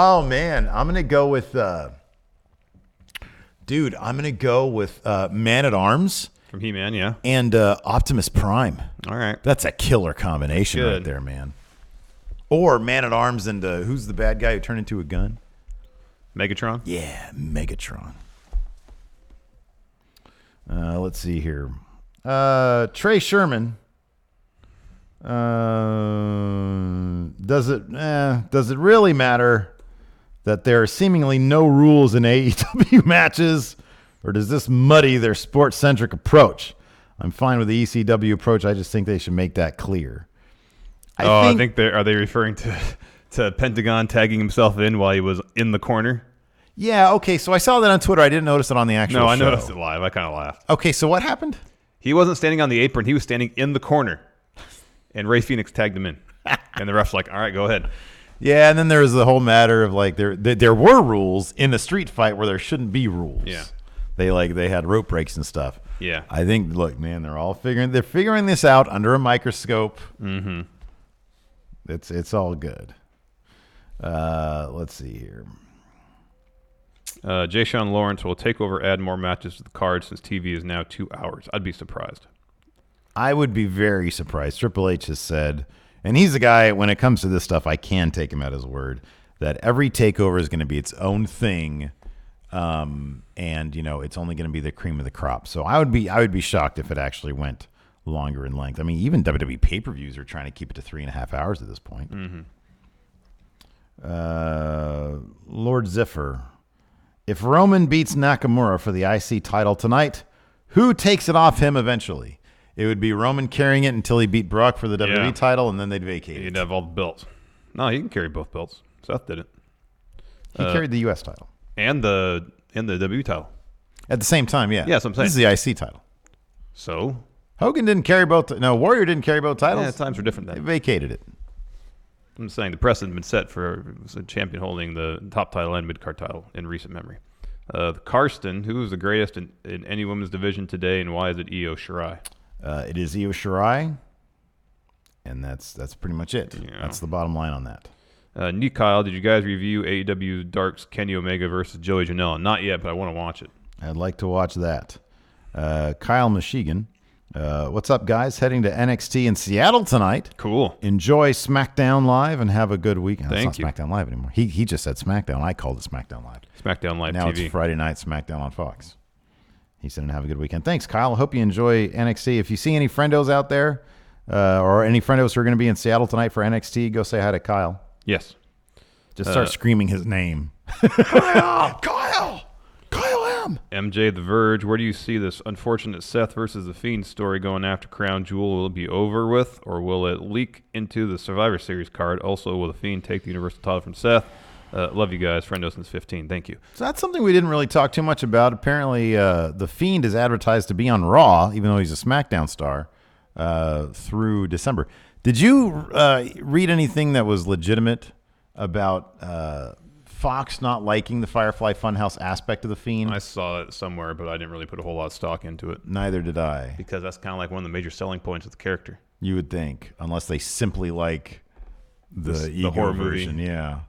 Oh man, I'm gonna go with Man at Arms From He-Man, yeah. and Optimus Prime. All right. That's a killer combination right there, man. Or Man at Arms and who's the bad guy who turned into a gun? Megatron? Yeah, Megatron. Let's see here. Trey Sherman. Does it really matter that there are seemingly no rules in AEW matches, or does this muddy their sports-centric approach? I'm fine with the ECW approach. I just think they should make that clear. I think are they referring to Pentagon tagging himself in while he was in the corner? Yeah, okay, so I saw that on Twitter. I didn't notice it on the actual show. No, I noticed it live. I kind of laughed. Okay, so what happened? He wasn't standing on the apron. He was standing in the corner. And Ray Phoenix tagged him in. And the ref's like, all right, go ahead. Yeah, and then there was the whole matter of like there were rules in the street fight where there shouldn't be rules. Yeah. They had rope breaks and stuff. Yeah. I think, look, man, they're figuring this out under a microscope. Mm-hmm. It's all good. Let's see here. Jay Sean Lawrence will take over, add more matches to the card since TV is now 2 hours. I'd be surprised. I would be very surprised. Triple H has said, and he's the guy, when it comes to this stuff, I can take him at his word, that every takeover is going to be its own thing, and it's only going to be the cream of the crop. So I would be shocked if it actually went longer in length. I mean, even WWE pay-per-views are trying to keep it to 3.5 hours at this point. Mm-hmm. Lord Ziffer, if Roman beats Nakamura for the IC title tonight, who takes it off him eventually? It would be Roman carrying it until he beat Brock for the WWE title, and then they'd vacate it. He'd have all the belts. No, he can carry both belts. Seth did it. He carried the U.S. title. And the WWE title. At the same time, yeah. Yeah, that's what I'm saying. This is the IC title. So? Hogan didn't carry both. No, Warrior didn't carry both titles. Yeah, times were different then. They vacated it. I'm saying the precedent had been set for a champion holding the top title and mid-card title in recent memory. Karsten, who is the greatest in any women's division today, and why is it Io Shirai? It is Io Shirai, and that's pretty much it. Yeah. That's the bottom line on that. Nick Kyle, did you guys review AEW Dark's Kenny Omega versus Joey Janela? Not yet, but I want to watch it. I'd like to watch that. Kyle Michigan, what's up, guys? Heading to NXT in Seattle tonight. Cool. Enjoy SmackDown Live and have a good weekend. Thank it's not SmackDown Live anymore. He just said SmackDown. I called it SmackDown Live. SmackDown Live now TV. It's Friday night SmackDown on Fox. He said, and have a good weekend. Thanks, Kyle. I hope you enjoy NXT. If you see any friendos out there or any friendos who are going to be in Seattle tonight for NXT, go say hi to Kyle. Yes. Just start screaming his name. Kyle! Kyle M! MJ The Verge, where do you see this unfortunate Seth versus The Fiend story going after Crown Jewel? Will it be over with, or will it leak into the Survivor Series card? Also, will The Fiend take the Universal title from Seth? Love you guys. Friendo since 15. Thank you. So that's something we didn't really talk too much about. Apparently, The Fiend is advertised to be on Raw, even though he's a SmackDown star, through December. Did you read anything that was legitimate about Fox not liking the Firefly Funhouse aspect of The Fiend? I saw it somewhere, but I didn't really put a whole lot of stock into it. Neither did I. Because that's kind of like one of the major selling points of the character. You would think, unless they simply like the ego horror version. movie. Yeah.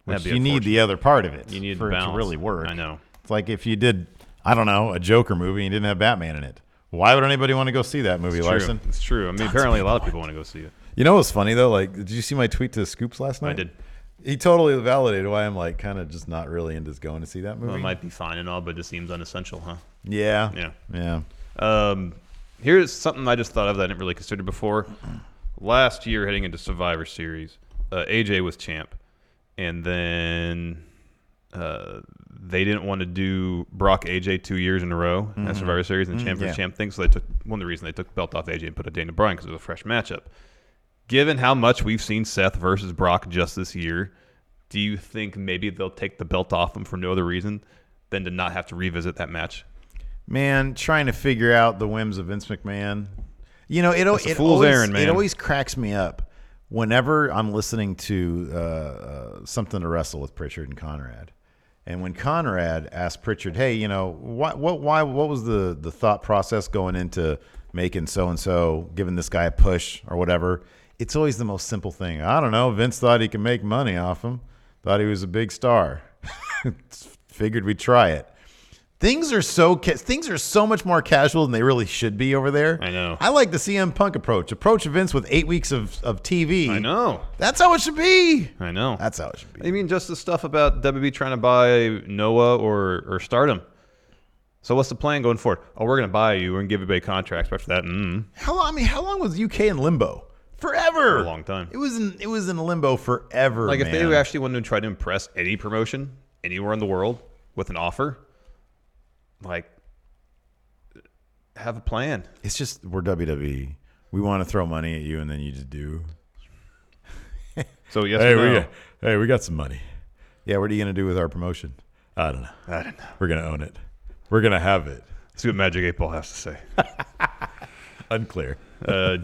Which you need the other part of it you need for it to really work. I know. It's like if you did, I don't know, a Joker movie and didn't have Batman in it. Why would anybody want to go see that movie, Larson? It's true. I mean, apparently a lot of people want to go see it. You know what's funny, though? Like, did you see my tweet to Scoops last night? I did. He totally validated why I'm like kind of just not really into going to see that movie. Well, it might be fine and all, but it just seems unessential, huh? Yeah. Yeah. Here's something I just thought of that I didn't really consider before. Last year, heading into Survivor Series, AJ was champ. And then they didn't want to do Brock AJ 2 years in a row at Survivor Series and champ for champ thing. So they took one of the reasons they took the belt off AJ and put it Daniel Bryan because it was a fresh matchup. Given how much we've seen Seth versus Brock just this year, do you think maybe they'll take the belt off him for no other reason than to not have to revisit that match? Man, trying to figure out the whims of Vince McMahon. You know, it always cracks me up. Whenever I'm listening to Something to Wrestle with Pritchard and Conrad, and when Conrad asked Pritchard, "Hey, you know, what was the thought process going into making so and so, giving this guy a push or whatever?" It's always the most simple thing. I don't know. Vince thought he could make money off him. Thought he was a big star. Figured we'd try it. Things are so much more casual than they really should be over there. I know. I like the CM Punk approach. Approach events with 8 weeks of TV. I know. That's how it should be. I know. That's how it should be. I mean, just the stuff about WWE trying to buy Noah or Stardom. So what's the plan going forward? Oh, we're going to buy you. We're going to give everybody contracts. After that, How long was UK in limbo? Forever. For a long time. It was in limbo forever. Like, man. if they actually wanted to try to impress any promotion anywhere in the world with an offer, like, have a plan. It's just, we're WWE. We want to throw money at you, and then you just do. So yes or no? We got some money. Yeah, what are you going to do with our promotion? I don't know. We're going to own it. We're going to have it. See what Magic 8 Ball has to say. Unclear.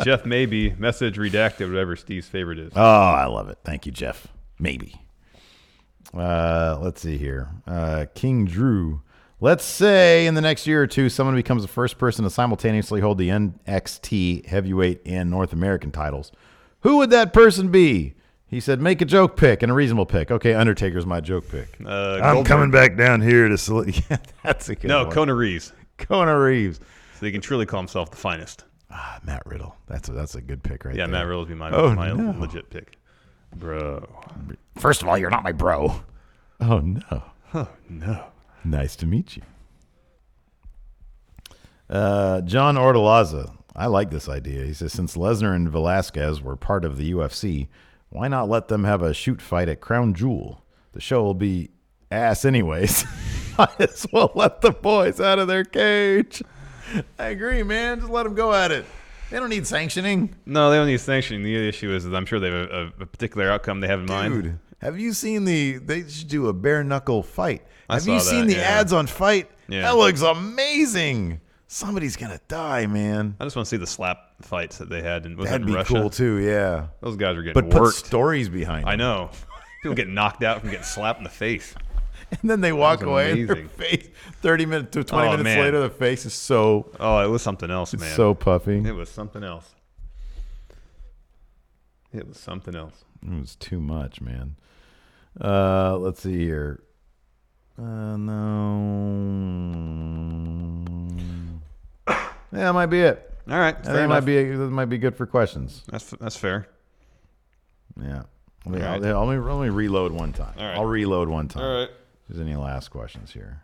Jeff Maybe, message redacted, whatever Steve's favorite is. Oh, I love it. Thank you, Jeff. Maybe. Let's see here. King Drew. Let's say in the next year or two, someone becomes the first person to simultaneously hold the NXT heavyweight and North American titles. Who would that person be? He said, make a joke pick and a reasonable pick. Okay, Undertaker's my joke pick. I'm coming back down here to yeah, that's a good one. Kona Reeves. Kona Reeves. So he can truly call himself the finest. Matt Riddle. That's a good pick right there. Yeah, Matt Riddle would be my legit pick. Bro. First of all, you're not my bro. Oh, no. Oh, no. Nice to meet you. John Ortolaza. I like this idea. He says, since Lesnar and Velasquez were part of the UFC, why not let them have a shoot fight at Crown Jewel? The show will be ass anyways. Might as well let the boys out of their cage. I agree, man. Just let them go at it. They don't need sanctioning. No, they don't need sanctioning. The issue is that I'm sure they have a particular outcome they have in mind. Dude, have you seen they should do a bare knuckle fight. Have you saw seen that, the ads on Fight? Yeah. That looks amazing. Somebody's going to die, man. I just want to see the slap fights that they had in That'd be Russia. cool, too, yeah. Those guys are getting But worked. put stories behind it. I know. People get knocked out from getting slapped in the face. And then they walk away and their amazing. face, 30 minutes to 20 minutes man. later, the face is so Oh, it was something else, man. so puffy. It was something else. It was something else. It was too much, man. Let's see here. No. Yeah, that might be it. All right. I think that might be good for questions. That's fair. Yeah. All right. Let me reload one time. All right. I'll reload one time. All right. If there's any last questions here.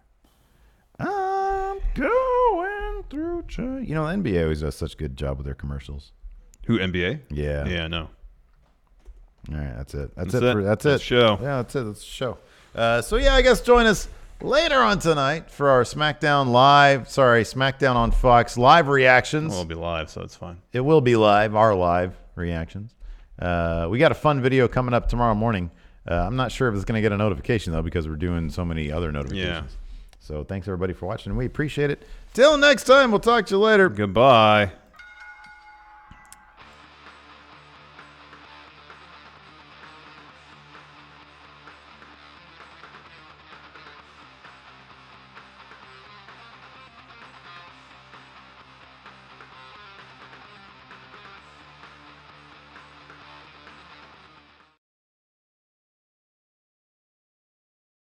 I'm going through China. You know, the NBA always does such a good job with their commercials. Who, NBA? Yeah. Yeah, no. All right, that's it. That's it. it. That's That's it. show. Yeah, that's it. That's the show. So yeah, I guess join us later on tonight for our SmackDown on Fox live reactions. Well, it'll be live, so it's fine. It will be live, our live reactions. We got a fun video coming up tomorrow morning. I'm not sure if it's going to get a notification, though, because we're doing so many other notifications. Yeah. So thanks, everybody, for watching. We appreciate it. Till next time, we'll talk to you later. Goodbye.